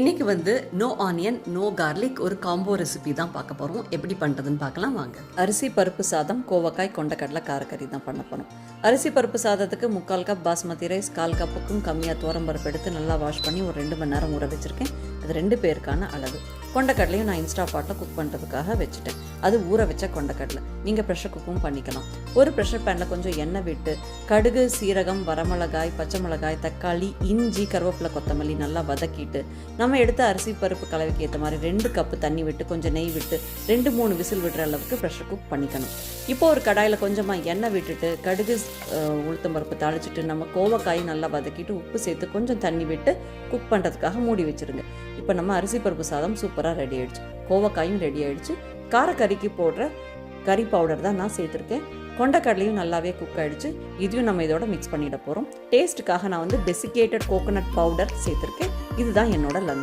இன்னைக்கு வந்து no onion no garlic ஒரு காம்போ ரெசிபி தான் பார்க்க போகிறோம். எப்படி பண்ணுறதுன்னு பார்க்கலாம் வாங்க. அரிசி பருப்பு சாதம், கோவக்காய், கொண்டக்கடலை, காரக்கறி தான் பண்ண போகிறோம். அரிசி பருப்பு சாதத்துக்கு 3/4 கப் பாஸ்மதி ரைஸ், 1/4 கப்புக்கும் கம்மியாக துவரம்பருப்பு எடுத்து நல்லா வாஷ் பண்ணி ஒரு 2 மணி நேரம் ஊற வச்சுருக்கேன். அது 2 பேருக்கான அளவு. கொண்டக்கடலையும் நான் இன்ஸ்டா பாட்டில் குக் பண்ணுறதுக்காக வச்சுட்டேன். அது ஊற வச்ச கொண்டக்கடலை. நீங்கள் ப்ரெஷர் குக்கும் பண்ணிக்கலாம். ஒரு ப்ரெஷர் பேனில் கொஞ்சம் எண்ணெய் விட்டு கடுகு, சீரகம், வரமிளகாய், பச்சை மிளகாய், தக்காளி, இஞ்சி, கருவேப்பிலை, கொத்தமல்லி நல்லா வதக்கிட்டு நம்ம எடுத்த அரிசி பருப்பு கலவைக்கு ஏற்ற மாதிரி 2 கப்பு தண்ணி விட்டு கொஞ்சம் நெய் விட்டு 2-3 விசில் விடுற அளவுக்கு ப்ரெஷர் குக் பண்ணிக்கணும். இப்போ ஒரு கடாயில் கொஞ்சமாக எண்ணெய் விட்டுட்டு கடுகு, உளுத்தம் பருப்பு தாளிச்சிட்டு நம்ம கோவக்காயும் நல்லா வதக்கிட்டு உப்பு சேர்த்து கொஞ்சம் தண்ணி விட்டு குக் பண்ணுறதுக்காக மூடி வச்சுருங்க. இப்போ நம்ம அரிசி பருப்பு சாதம் சூப்பராக ரெடி ஆகிடுச்சு. கோவக்காயும் ரெடி ஆகிடுச்சு. காரக்கறிக்கு போடுற கறி பவுடர் தான் நான் சேர்த்துருக்கேன். கொண்டக்கடலையும் நல்லாவே குக் ஆகிடுச்சு. இதையும் நம்ம இதோட மிக்ஸ் பண்ணிட போகிறோம். டேஸ்ட்டுக்காக நான் வந்து டெசிகேட்டட் கோகோனட் பவுடர் சேர்த்துருக்கேன். இதுதான் என்னோட லஞ்ச்.